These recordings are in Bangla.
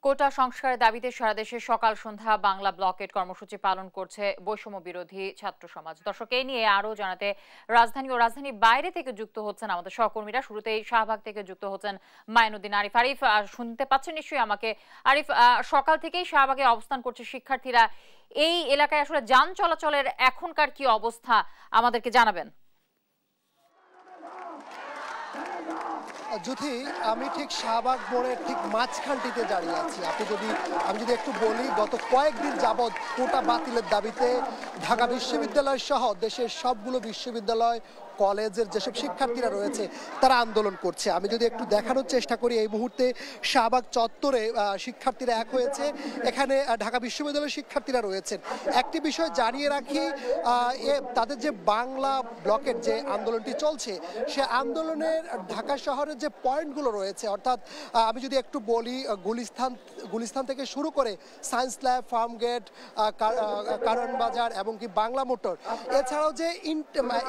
কোটা সংস্কারের দাবিতে সারা দেশে সকাল সন্ধ্যা বাংলা ব্লকেট কর্মসূচি পালন করছে বৈষম্য বিরোধী ছাত্র সমাজ। দর্শক, এই নিয়ে আরো জানাতে রাজধানী ও রাজধানীর বাইরে থেকে যুক্ত হচ্ছেন আমাদের সহকর্মীরা। শুরুতেই শাহবাগ থেকে যুক্ত হচ্ছেন মাইনুদ্দিন আরিফ। আরিফ, শুনতে পাচ্ছেন নিশ্চয়ই আমাকে? আরিফ, সকাল থেকেই শাহবাগে অবস্থান করছে শিক্ষার্থীরা। এই এলাকায় আসলে যান চলাচলের এখনকার কি অবস্থা আমাদেরকে জানাবেন? জ্যোতি, আমি ঠিক শাহবাগ মোড়ের ঠিক মাঝখানটিতে দাঁড়িয়ে আছি। আমি যদি একটু বলি, গত কয়েকদিন যাবৎ কোটা বাতিলের দাবিতে ঢাকা বিশ্ববিদ্যালয় সহ দেশের সবগুলো বিশ্ববিদ্যালয় কলেজের যেসব শিক্ষার্থীরা রয়েছে তারা আন্দোলন করছে। আমি যদি একটু দেখানোর চেষ্টা করি, এই মুহূর্তে শাহবাগ চত্বরে শিক্ষার্থীরা এক হয়েছে। এখানে ঢাকা বিশ্ববিদ্যালয়ের শিক্ষার্থীরা রয়েছেন। একটি বিষয় জানিয়ে রাখি, তাদের যে বাংলা ব্লকের যে আন্দোলনটি চলছে, সে আন্দোলনের ঢাকা শহরের যে পয়েন্টগুলো রয়েছে, অর্থাৎ আমি যদি একটু বলি, গুলিস্তান থেকে শুরু করে সায়েন্স ল্যাব, ফার্মগেট, কারণ বাজার এবং কি বাংলা মোটর, এছাড়াও যে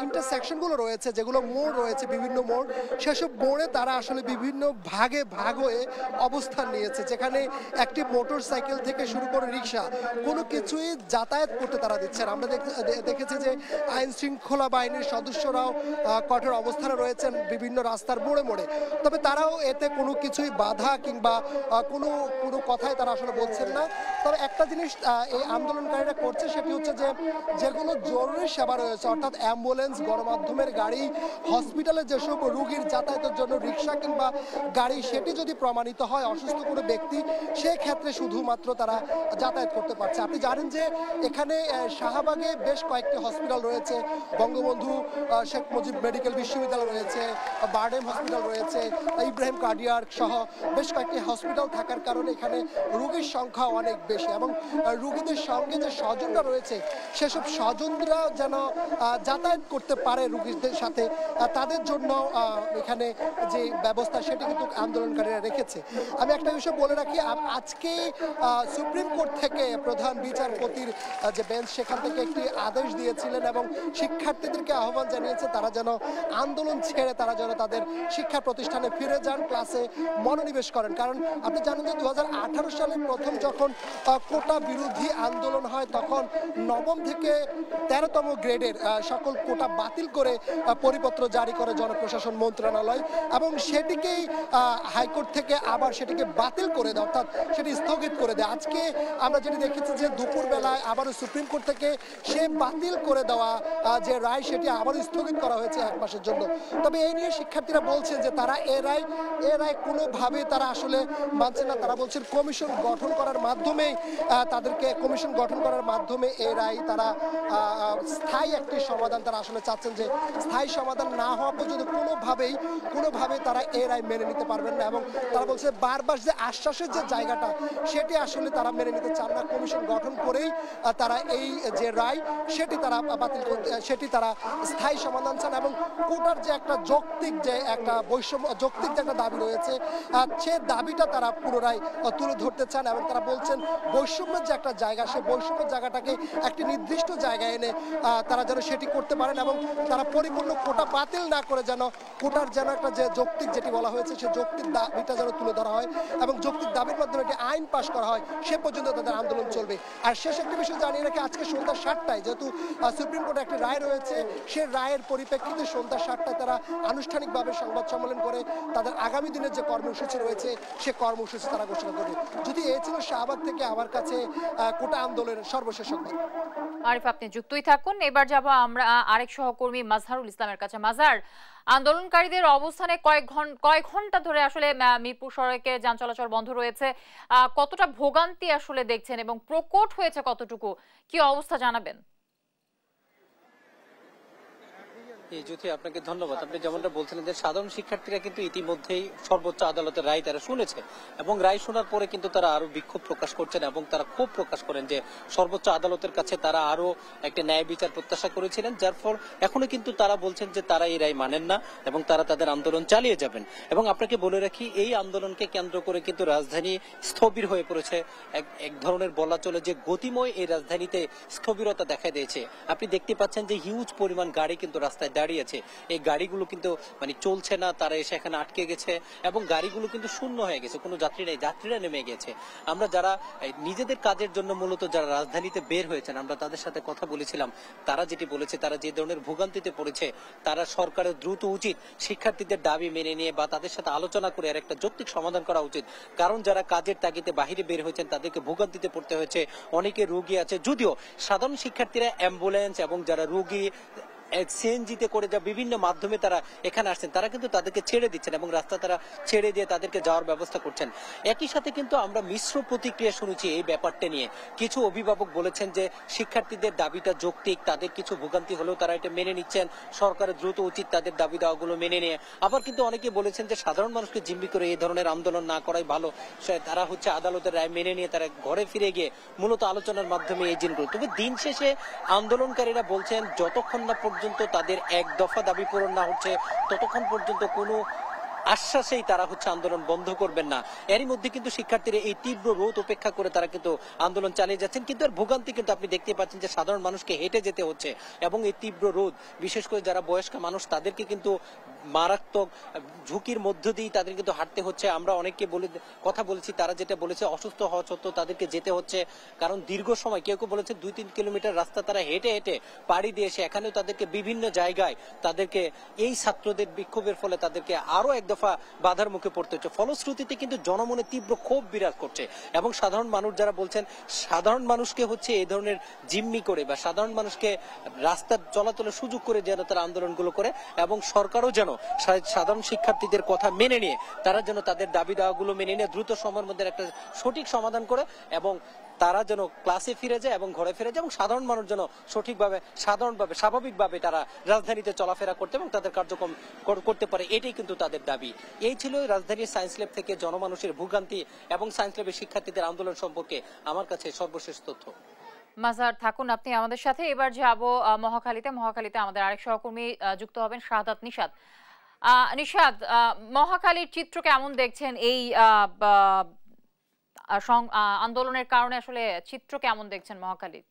ইন্টারসেকশনগুলো রয়েছে, যেগুলো মোড় রয়েছে, বিভিন্ন মোড়, সেসব মোড়ে তারা আসলে বিভিন্ন ভাগে ভাগ হয়ে অবস্থান নিয়েছে, যেখানে একটি মোটর সাইকেল থেকে শুরু করে রিক্সা কোনো কিছুই যাতায়াত করতে তারা দিচ্ছেন। আমরা দেখেছি যে আইন শৃঙ্খলা বাহিনীর সদস্যরাও কঠোর অবস্থানে রয়েছেন বিভিন্ন রাস্তার মোড়ে মোড়ে। তবে তারাও এতে কোনো কিছুই বাধা কিংবা কোনো কথাই তারা আসলে বলছেন না। তবে একটা জিনিস এই আন্দোলনকারীরা করছে, সেটি হচ্ছে যে যেগুলো জরুরি সেবা রয়েছে, অর্থাৎ অ্যাম্বুলেন্স, গণমাধ্যমের গাড়ি, হসপিটালে যেসব রোগীর যাতায়াতের জন্য রিক্সা কিংবা গাড়ি, সেটি যদি প্রমাণিত হয় অসুস্থ কোনো ব্যক্তি, সেক্ষেত্রে শুধুমাত্র তারা যাতায়াত করতে পারছে। আপনি জানেন যে এখানে শাহবাগে বেশ কয়েকটি হসপিটাল রয়েছে, বঙ্গবন্ধু শেখ মুজিব মেডিকেল বিশ্ববিদ্যালয় রয়েছে, বারডেম হসপিটাল রয়েছে, ইব্রাহিম কার্ডিয়াক সহ বেশ কয়েকটি হসপিটাল থাকার কারণে এখানে রোগীর সংখ্যা অনেক বেশি, এবং রোগীদের সঙ্গে যে স্বজনরা রয়েছে সেসব স্বজনরা যেন যাতায়াত করতে পারে রোগীদের সাথে, তাদের জন্য এখানে যে ব্যবস্থা সেটি কিন্তু আন্দোলনকারীরা রেখেছে। আমি একটা বিষয় বলে রাখি, আজকে সুপ্রিম কোর্ট থেকে প্রধান বিচারপতির যে বেঞ্চ, সেখান থেকে একটি আদেশ দিয়েছিলেন এবং শিক্ষার্থীদেরকে আহ্বান জানিয়েছে তারা যেন আন্দোলন ছেড়ে তারা যেন তাদের শিক্ষা প্রতিষ্ঠানে ফিরে যান, ক্লাসে মনোনিবেশ করেন। কারণ আপনি জানেন যে 2018 সালে প্রথম যখন কোটা বিরোধী আন্দোলন হয়, তখন নবম থেকে 13তম গ্রেডের সকল কোটা বাতিল করে পরিপত্র জারি করে জনপ্রশাসন মন্ত্রণালয়, এবং সেটিকেই হাইকোর্ট থেকে আবার সেটিকে বাতিল করে দেয়, অর্থাৎ সেটি স্থগিত করে দেয়। আজকে আমরা যেটি দেখেছি যে দুপুরবেলায় আবারও সুপ্রিম কোর্ট থেকে সে বাতিল করে দেওয়া যে রায়, সেটি আবারও স্থগিত করা হয়েছে 1 মাসের জন্য। তবে এই নিয়ে শিক্ষার্থীরা বলছেন যে তারা এ রায় কোনোভাবে তারা আসলে মানছে না। তারা বলছেন কমিশন গঠন করার মাধ্যমে এই রায় তারা স্থায়ী একটি সমাধান তারা আসলে চাচ্ছেন, যে স্থায়ী সমাধান না হওয়া পর্যন্ত কোনোভাবে তারা এই রায় মেনে নিতে পারবেন না। এবং তারা বলছে বারবার যে আশ্বাসের যে জায়গাটা, সেটি আসলে তারা মেনে নিতে চান না। কমিশন গঠন করেই তারা এই যে রায়, সেটি তারা বাতিল করতে, সেটি তারা স্থায়ী সমাধান চান, এবং কোটার যে একটা যৌক্তিক যে একটা দাবি রয়েছে, সে দাবিটা তারা পুনরায় তুলে ধরতে চান। এবং তারা বলছেন বৈষম্যের যে একটা জায়গা, সেই বৈষম্যের জায়গাটাকে একটি নির্দিষ্ট জায়গায় এনে তারা যেন সেটি করতে পারেন, এবং তারা পরিপূর্ণ কোটা বাতিল না করে যেন কোটার যেন একটা যে যৌক্তিক যেটি বলা হয়েছে, সেই যৌক্তিক দাবিটা যেন তুলে ধরা হয় এবং যৌক্তিক দাবির মাধ্যমে একটি আইন পাশ করা হয়, সে পর্যন্ত তাদের আন্দোলন চলবে। আর শেষ একটি বিষয় জানিয়ে রাখি, আজকে সন্ধ্যা 7টায় যেহেতু সুপ্রিম কোর্টে একটি রায় রয়েছে, সে রায়ের পরিপ্রেক্ষিতে সন্ধ্যা 7টায় তারা আনুষ্ঠানিকভাবে সংবাদ সম্মেলন করে তাদের আগামী দিনের যে কর্মসূচি রয়েছে, সে কর্মসূচি তারা ঘোষণা করবে। যদি এই ছিল শাহবাগ থেকে আমার কাছে কোটা আন্দোলনের সর্বশেষ সংবাদ। আরিফ, আপনি যুক্তই থাকুন। এবার যাব আমরা আরেক সহকর্মী মাজহারুল ইসলামের কাছে। মাজহার, আন্দোলনকারীদের অবস্থানে কয়েক ঘন্টা ধরে আসলে মিরপুর সড়কে যান চলাচল বন্ধ রয়েছে, কতটা ভোগান্তি আসলে দেখছেন এবং প্রকট হয়েছে কতটুকু, কি অবস্থা জানাবেন? জ্যোতি, আপনাকে ধন্যবাদ। আপনি যেমনটা বলছিলেন যে সাধারণ শিক্ষার্থীরা কিন্তু ইতিমধ্যেই সর্বোচ্চ আদালতের রায় তারা শুনেছে, এবং রায় শোনার পরে কিন্তু তারা আরো বিক্ষোভ প্রকাশ করছেন, এবং তারা ক্ষোভ প্রকাশ করেন যে সর্বোচ্চ আদালতের কাছে তারা আরো একটা ন্যায় বিচার প্রত্যাশা করেছিলেন, যার ফল এখনো কিন্তু তারা বলছেন যে তারা এই রায় মানেন না এবং তারা তাদের আন্দোলন চালিয়ে যাবেন। এবং আপনাকে বলে রাখি, এই আন্দোলনকে কেন্দ্র করে কিন্তু রাজধানী স্থবির হয়ে পড়েছে। এক ধরনের বলা চলে যে গতিময় এই রাজধানীতে স্থবিরতা দেখা দিয়েছে। আপনি দেখতে পাচ্ছেন যে হিউজ পরিমাণ গাড়ি কিন্তু রাস্তায় দাঁড়িয়েছে এই গাড়িগুলো কিন্তু মানে চলছে না, তারা এসে এখানে আটকে গেছে এবং গাড়িগুলো কিন্তু শূন্য হয়ে গেছে, কোনো যাত্রী নেই, যাত্রীরা নেমে গেছে। আমরা যারা নিজেদের কাজের জন্য মূলত যারা রাজধানীতে বের হয়েছেন আমরা তাদের সাথে কথা বলেছিলাম, তারা যেটি বলেছে তারা যে ধরনের ভোগান্তিতে পড়েছে তারা সরকারের দ্রুত উচিত শিক্ষার্থীদের দাবি মেনে নিয়ে বা তাদের সাথে আলোচনা করে আর একটা যৌক্তিক সমাধান করা উচিত। কারণ যারা কাজের তাগিদে বাহিরে বের হয়েছেন তাদেরকে ভোগান্তিতে পড়তে হয়েছে, অনেকে রোগী আছে, যদিও সাধারণ শিক্ষার্থীরা অ্যাম্বুলেন্স এবং যারা রোগী সিএনজিতে করে যা বিভিন্ন মাধ্যমে তারা এখানে আসছেন তারা কিন্তু তাদেরকে ছেড়ে দিচ্ছেন এবং রাস্তা তারা ছেড়ে দিয়ে তাদেরকে যাওয়ার ব্যবস্থা করছেন। একই সাথে কিন্তু আমরা মিশ্র প্রতিক্রিয়া শুনেছি এই ব্যাপারটা নিয়ে। কিছু অভিভাবক বলেছেন যে শিক্ষার্থীদের দাবিটা যৌক্তিক, তাদের কিছু ভোগান্তি হলেও তারা এটা মেনে নিচ্ছেন, সরকারের দ্রুত উচিত তাদের দাবি দাওয়াগুলো মেনে নিয়ে। আবার কিন্তু অনেকে বলেছেন যে সাধারণ মানুষকে জিম্মি করে এই ধরনের আন্দোলন না করাই ভালো, তারা আদালতের রায় মেনে নিয়ে তারা ঘরে ফিরে গিয়ে মূলত আলোচনার মাধ্যমে এই জিনিসগুলো। তবে দিন শেষে আন্দোলনকারীরা বলছেন যতক্ষণ না পর্যন্ত তাদের এক দফা দাবি পূরণ না হচ্ছে ততক্ষণ পর্যন্ত কোনো আশ্বাসেই তারা আন্দোলন বন্ধ করবেন না। এরই মধ্যে কিন্তু শিক্ষার্থীরা এই তীব্র রোদ উপেক্ষা করে তারা কিন্তু আন্দোলন চালিয়ে যাচ্ছেন। কিন্তু এর ভোগান্তি কিন্তু আপনি দেখতে পাচ্ছেন যে সাধারণ মানুষকে হেঁটে যেতে হচ্ছে এবং এই তীব্র রোদ বিশেষ করে যারা বয়স্ক মানুষ তাদেরকে কিন্তু মারাত্মক ঝুঁকির মধ্য দিয়ে তাদের কিন্তু হাঁটতে হচ্ছে। আমরা অনেককে কথা বলেছি, তারা যেটা বলেছে অসুস্থ হওয়া সত্ত্বেও তাদেরকে যেতে হচ্ছে, কারণ দীর্ঘ সময় কেউ কেউ বলেছে 2-3 কিলোমিটার রাস্তা তারা হেঁটে হেঁটে পাড়ি দিয়ে এসে এখানেও তাদেরকে বিভিন্ন জায়গায় তাদেরকে এই ছাত্রদের বিক্ষোভের ফলে তাদেরকে আরো এক দফা বাধার মুখে পড়তে হচ্ছে। ফলশ্রুতিতে কিন্তু জনমনে তীব্র ক্ষোভ বিরাজ করছে এবং সাধারণ মানুষ যারা বলছেন সাধারণ মানুষকে এই ধরনের জিম্মি করে বা সাধারণ মানুষকে রাস্তার চলাচলের সুযোগ করে যেন তারা আন্দোলনগুলো করে এবং সরকারও যেন সাধারণ শিক্ষার্থীদের কথা মেনে নিয়ে তারা যেন তাদের দাবি দাওয়াগুলো মেনে নিয়ে দ্রুত সময়ের মধ্যে একটা সঠিক সমাধান করে এবং তারা যেন ক্লাসে ফিরে যায় এবং ঘরে ফিরে যায় এবং সাধারণ মানুষ যেন সঠিকভাবে সাধারণভাবে স্বাভাবিকভাবে তারা রাজধানীতে চলাফেরা করতে এবং তাদের কার্যক্রম করতে পারে, এটাই কিন্তু তাদের দাবি। এই ছিল রাজধানীর সায়েন্স ল্যাব থেকে জনমানুষের ভোগান্তি এবং সায়েন্স ল্যাবের শিক্ষার্থীদের আন্দোলন সম্পর্কে আমার কাছে সর্বশেষ তথ্য। মাজার থাকুন আপনি আমাদের সাথে। এবার যাব মহাখালীতে আমাদের আরেক সহকর্মী যুক্ত হবেন শাহাদাত নিশাত। নিশাত, মহাখালীর চিত্র কেমন দেখছেন? এই আন্দোলনের কারণে আসলে চিত্র কেমন দেখছেন মহাখালীর?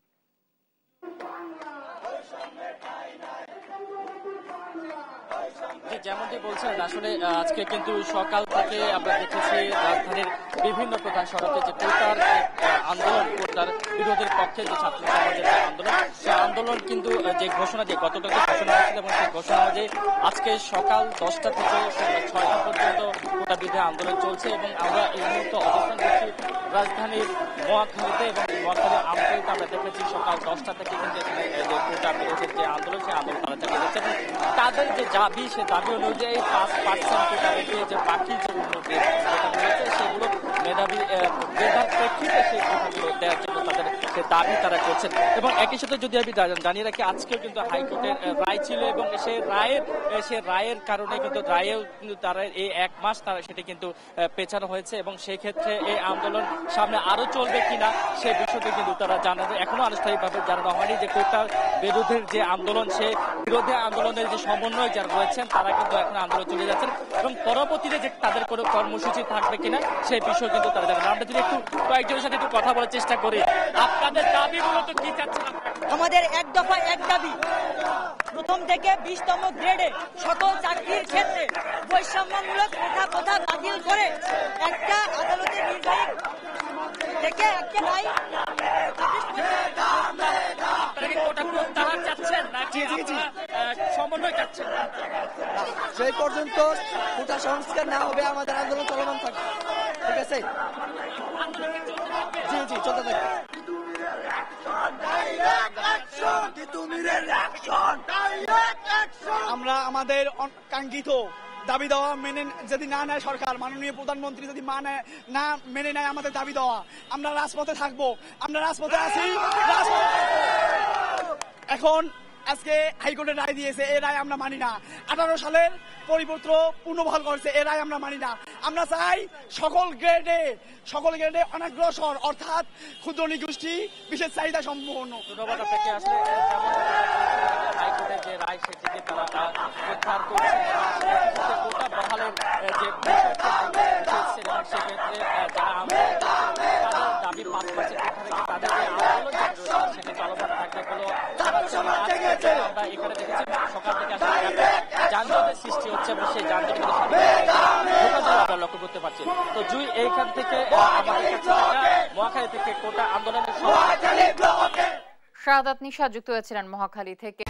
যেমনটি বলছেন আসলে আজকে কিন্তু সকাল থেকে আমরা দেখেছি রাজধানীর বিভিন্ন প্রধান সড়কে যে কোটার আন্দোলন, কোটার বিরোধের পক্ষে যে ছাত্র সমাজের আন্দোলন, সেই আন্দোলন কিন্তু যে ঘোষণা দিয়ে গতকালকে ঘোষণা হয়েছিল এবং সেই ঘোষণা অনুযায়ী আজকে সকাল 10টা থেকে 6টা পর্যন্ত কোটা বিরোধী আন্দোলন চলছে এবং আমরা এই মুহূর্তে অবস্থান করছি রাজধানীর মহাখালীতে এবং মহাখালীর আমতলীতে আমরা দেখেছি সকাল 10টা থেকে কিন্তু এখানে যে কোটা বিরোধীর যে আন্দোলন সেই আন্দোলন তারা চালিয়ে যাচ্ছে এবং তাদের যে দাবি সে দাবি অনুযায়ী 5% কোটা রেখে যে বাকি যে উন্নতি রয়েছে সেগুলো মেধার প্রেক্ষিতে সেই কোটাগুলো দেওয়ার জন্য তাদের সে দাবি তারা করছেন। এবং একই সাথে যদি আমি জানিয়ে রাখি আজকেও কিন্তু হাইকোর্টের রায় ছিল এবং সে রায়ের কারণে কিন্তু রায়েও কিন্তু তারা এই 1 মাস তারা সেটি কিন্তু পেছানো হয়েছে এবং সেই ক্ষেত্রে এই আন্দোলন সামনে আরো চলবে কিনা সে বিষয়টি কিন্তু তারা জানাবে এখনো আনুষ্ঠানিকভাবে জানানো হয়নি। যে কোটা বিরোধীর যে আন্দোলন সে বিরোধী আন্দোলনের যে সমন্বয় যারা রয়েছেন তারা কিন্তু এখন আন্দোলন চলে যাচ্ছেন এবং পরবর্তীতে যে তাদের কোনো কর্মসূচি থাকবে কিনা সেই বিষয় কিন্তু তারা জানেন। আমরা যদি একটু কয়েকজনের সাথে একটু কথা বলার চেষ্টা করি, আপনাদের দাবি মূলত কি চাচ্ছেন? আমাদের এক দফা এক দাবি, প্রথম থেকে 20তম গ্রেডে সকল চাকরির ক্ষেত্রে বৈষম্যমূলক কোটা বাতিল করে একটা আদালতের নির্বাহী থেকে একটা রায় সমন্বয় চাচ্ছেন। সেই পর্যন্ত কোটা সংস্কার না হবে আমাদের আন্দোলন চলমান থাকবে। ঠিক আছে, জি চলতে থাকবে। আমরা আমাদের কাঙ্ক্ষিত দাবি দেওয়া মেনে যদি না নেয় সরকার, মাননীয় প্রধানমন্ত্রী যদি না মেনে নেয় আমাদের দাবি দেওয়া, আমরা রাজপথে থাকবো। আমরা রাজপথে আছি। এখন আজকে হাইকোর্টের রায় দিয়েছে, এই রায় আমরা মানি না। 18 সালের পরিপত্র পুনর্বহাল করছে, এই রায় আমরা মানি না। আমরা চাই সকল গ্রেডে অনগ্রসর অর্থাৎ ক্ষুদ্র নিগোষ্ঠী বিশেষ চাহিদা সম্পন্ন। ধন্যবাদ আপনাকে। আসলে হাইকোর্টের যে রায় সেটিকে তারা প্রত্যাহার করছে কোটা বহালের যে বিষয়টি সেক্ষেত্রে যারা দাবি 5 মাসের এখানে তাদের যে আন্দোলন সেটা চলমান থাকবে বলে জানাচ্ছেন। আমরা এখানে দেখেছি সকাল থেকে আসলে যানজটের সৃষ্টি হচ্ছে এবং সেই যানজট আমরা লক্ষ্য করতে পারছি। তো জুই এইখান থেকে আমাদের কাছে মহাখালী থেকে কোটা আন্দোলনের শাহাদাত নিশা যুক্ত হয়েছিলেন মহাখালী থেকে।